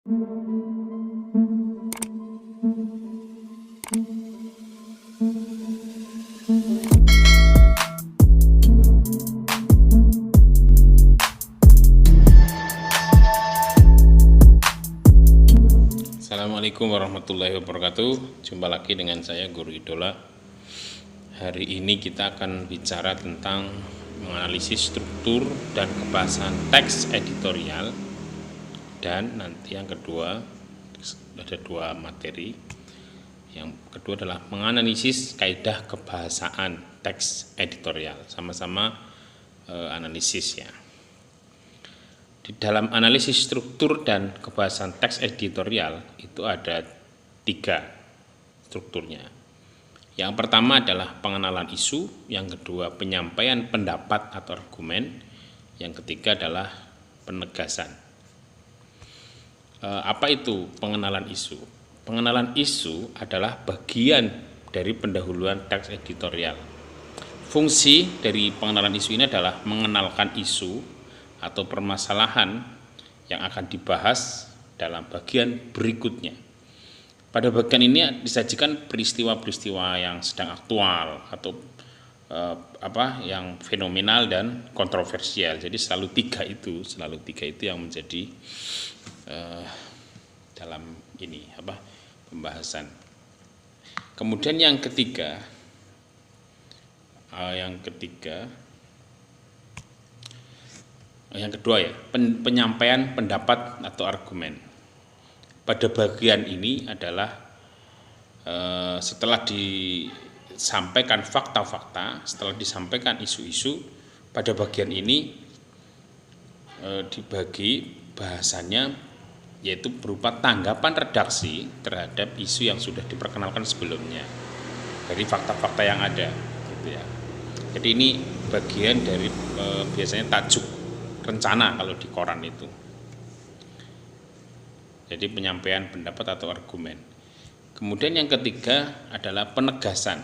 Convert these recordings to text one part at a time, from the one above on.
Assalamualaikum warahmatullahi wabarakatuh. Jumpa lagi dengan saya Guru Idola. Hari ini kita akan bicara tentang menganalisis struktur dan kebahasan teks editorial. Dan nanti yang kedua, ada dua materi. Yang kedua adalah menganalisis kaidah kebahasaan teks editorial. Sama-sama analisis ya. Di dalam analisis struktur dan kebahasan teks editorial itu ada 3 strukturnya. Yang pertama adalah pengenalan isu, yang kedua penyampaian pendapat atau argumen, yang ketiga adalah penegasan. Apa itu pengenalan isu? Pengenalan isu adalah bagian dari pendahuluan teks editorial. Fungsi dari pengenalan isu ini adalah mengenalkan isu atau permasalahan yang akan dibahas dalam bagian berikutnya. Pada bagian ini disajikan peristiwa-peristiwa yang sedang aktual atau yang fenomenal dan kontroversial. Jadi selalu tiga itu yang menjadi dalam ini pembahasan. Kemudian yang kedua ya, penyampaian pendapat atau argumen. Pada bagian ini adalah setelah disampaikan fakta-fakta, setelah disampaikan isu-isu, pada bagian ini dibagi bahasanya yaitu berupa tanggapan redaksi terhadap isu yang sudah diperkenalkan sebelumnya dari fakta-fakta yang ada, gitu ya. Jadi ini bagian dari biasanya tajuk rencana kalau di koran itu. Jadi penyampaian pendapat atau argumen. Kemudian yang ketiga adalah penegasan.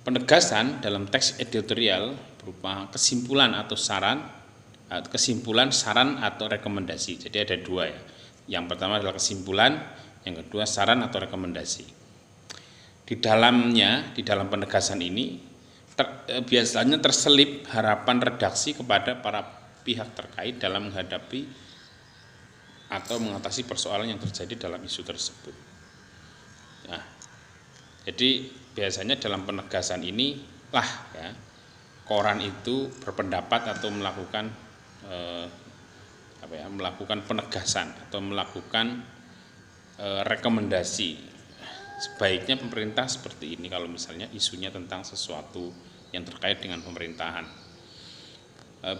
Penegasan dalam teks editorial berupa kesimpulan, saran atau rekomendasi. Jadi ada 2 ya. Yang pertama adalah kesimpulan, yang kedua saran atau rekomendasi. Di dalam penegasan ini biasanya terselip harapan redaksi kepada para pihak terkait dalam menghadapi atau mengatasi persoalan yang terjadi dalam isu tersebut. Nah, jadi biasanya dalam penegasan ini koran itu berpendapat atau melakukan penegasan atau melakukan rekomendasi. Sebaiknya pemerintah seperti ini kalau misalnya isunya tentang sesuatu yang terkait dengan pemerintahan.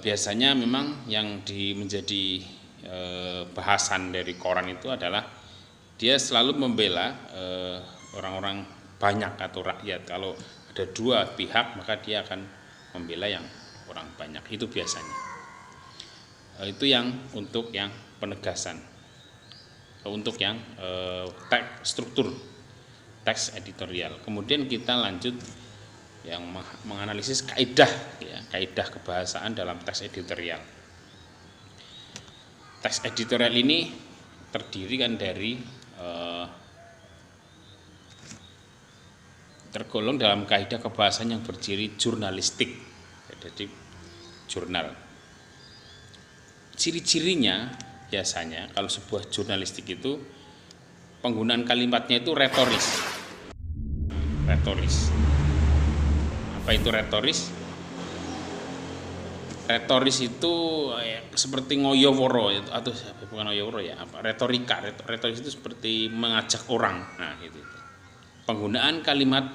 Biasanya memang yang menjadi bahasan dari koran itu adalah dia selalu membela orang-orang banyak atau rakyat. Kalau ada 2 pihak maka dia akan membela yang orang banyak, itu biasanya. Itu yang untuk yang penegasan. Untuk yang struktur teks editorial. Kemudian kita lanjut yang menganalisis kaidah kebahasaan dalam teks editorial. Teks editorial ini terdiri kan dari tergolong dalam kaidah kebahasaan yang berciri jurnalistik. Jadi jurnal. Ciri-cirinya biasanya kalau sebuah jurnalistik itu penggunaan kalimatnya itu retoris. Apa itu retoris? Retoris itu seperti ngoyoworo atau bukan ngoyoworo ya, retorika. Retoris itu seperti mengajak orang. Nah, itu. Penggunaan kalimat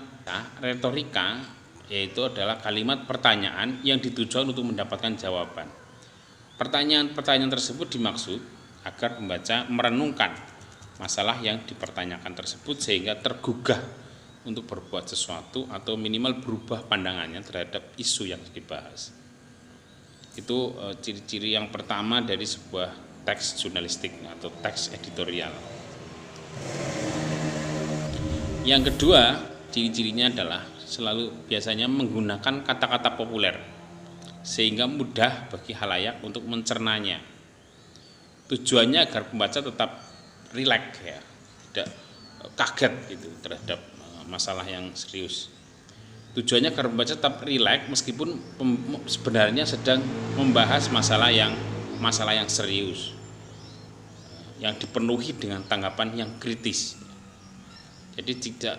retorika yaitu adalah kalimat pertanyaan yang ditujukan untuk mendapatkan jawaban. Pertanyaan tersebut dimaksud agar pembaca merenungkan masalah yang dipertanyakan tersebut sehingga tergugah untuk berbuat sesuatu atau minimal berubah pandangannya terhadap isu yang dibahas. Itu ciri-ciri yang pertama dari sebuah teks jurnalistik atau teks editorial. Yang kedua, ciri-cirinya adalah selalu biasanya menggunakan kata-kata populer sehingga mudah bagi khalayak untuk mencernanya. tujuannya agar pembaca tetap rileks ya, tidak kaget gitu terhadap masalah yang serius. Tujuannya agar pembaca tetap rileks meskipun sebenarnya sedang membahas masalah yang serius, yang dipenuhi dengan tanggapan yang kritis. Jadi tidak,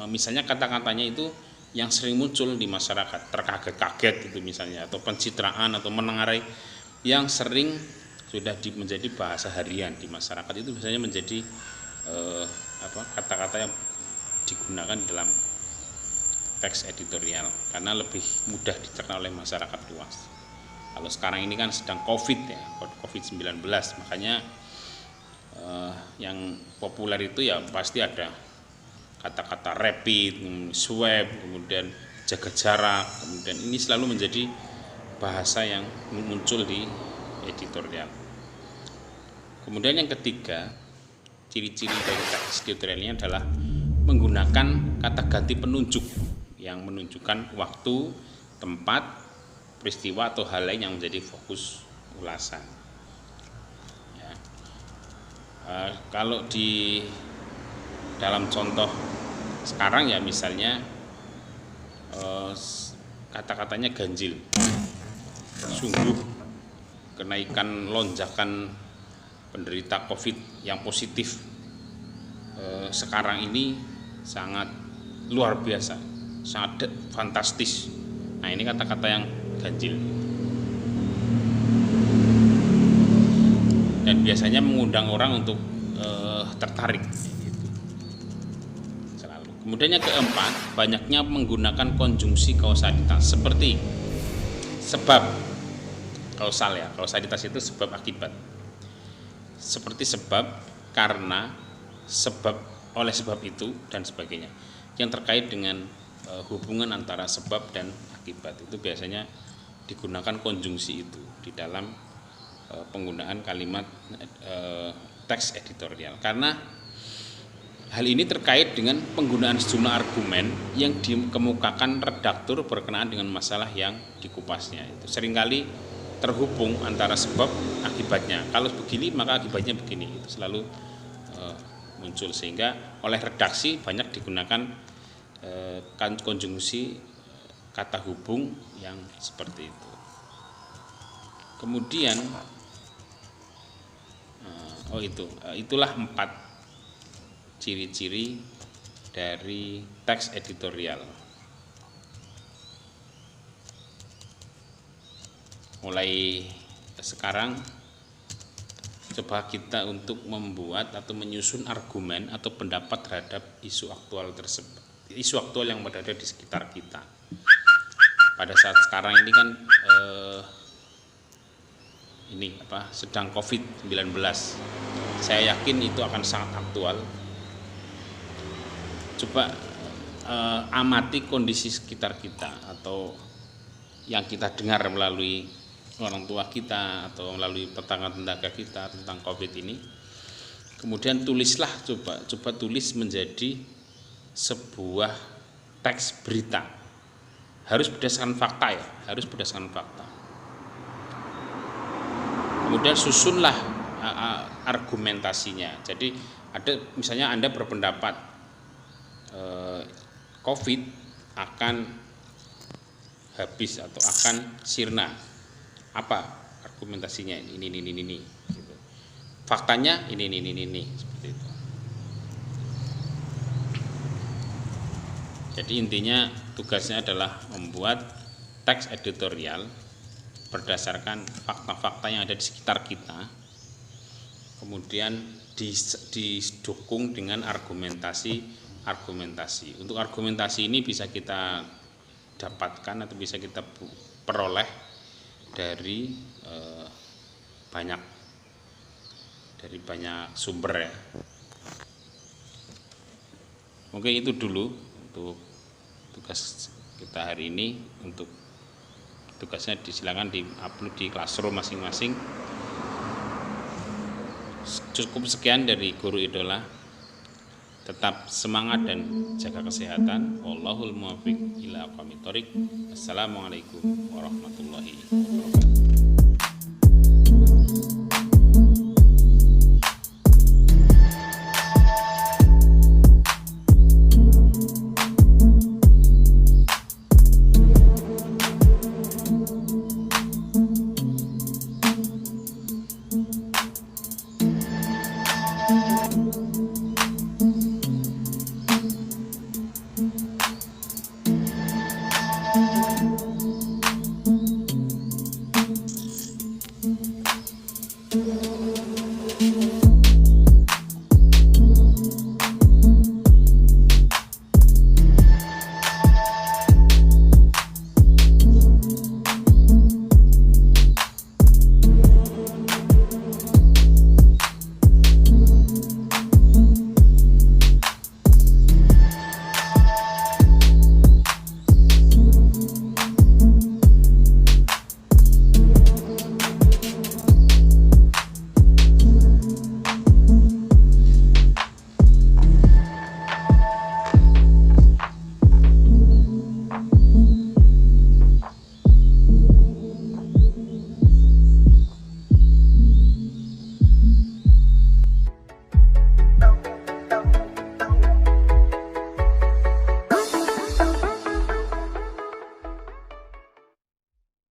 misalnya kata-katanya itu yang sering muncul di masyarakat, terkaget-kaget gitu misalnya, atau pencitraan atau menengarai yang sering sudah menjadi bahasa harian di masyarakat, itu biasanya menjadi kata-kata yang digunakan dalam teks editorial karena lebih mudah dicerna oleh masyarakat luas. Kalau sekarang ini kan sedang COVID-19, makanya yang populer itu ya pasti ada kata-kata rapid, swab, kemudian jaga jarak, kemudian ini selalu menjadi bahasa yang muncul di editorial. Kemudian yang ketiga, ciri-ciri dari teks editorialnya adalah menggunakan kata ganti penunjuk yang menunjukkan waktu, tempat, peristiwa atau hal lain yang menjadi fokus ulasan. Ya. Kalau di dalam contoh sekarang ya misalnya kata-katanya ganjil, sungguh kenaikan lonjakan penderita COVID yang positif sekarang ini sangat luar biasa, sangat fantastis. Nah ini kata-kata yang ganjil dan biasanya mengundang orang untuk tertarik. Kemudian yang keempat, banyaknya menggunakan konjungsi kausalitas seperti sebab, kausal ya, kausalitas itu sebab akibat. Seperti sebab, karena, sebab, oleh sebab itu dan sebagainya. Yang terkait dengan hubungan antara sebab dan akibat itu biasanya digunakan konjungsi itu di dalam penggunaan kalimat teks editorial. Karena hal ini terkait dengan penggunaan sejumlah argumen yang dikemukakan redaktur berkenaan dengan masalah yang dikupasnya. Itu seringkali terhubung antara sebab akibatnya. Kalau begini maka akibatnya begini. Itu selalu muncul sehingga oleh redaksi banyak digunakan konjungsi kata hubung yang seperti itu. Kemudian itulah 4 ciri-ciri dari teks editorial. Mulai sekarang coba kita untuk membuat atau menyusun argumen atau pendapat terhadap isu aktual tersebut, isu aktual yang berada di sekitar kita. Pada saat sekarang ini kan sedang COVID-19. Saya yakin itu akan sangat aktual. Coba amati kondisi sekitar kita atau yang kita dengar melalui orang tua kita atau melalui tetangga-tetangga kita tentang COVID ini. Kemudian tulislah, coba tulis menjadi sebuah teks berita. Harus berdasarkan fakta ya, harus berdasarkan fakta. Kemudian susunlah argumentasinya. Jadi ada misalnya Anda berpendapat COVID akan habis atau akan sirna. Apa argumentasinya? Ini gitu. Faktanya ini seperti itu. Jadi intinya tugasnya adalah membuat teks editorial berdasarkan fakta-fakta yang ada di sekitar kita. Kemudian didukung dengan argumentasi. Untuk argumentasi ini bisa kita dapatkan atau bisa kita peroleh dari banyak sumber ya. Mungkin itu dulu untuk tugas kita hari ini. Untuk tugasnya silakan di-upload di Classroom masing-masing. Cukup sekian dari Guru Idola. Tetap semangat dan jaga kesehatan. Wallahul muwaffiq ila aqwamit thoriq. Assalamualaikum warahmatullahi wabarakatuh.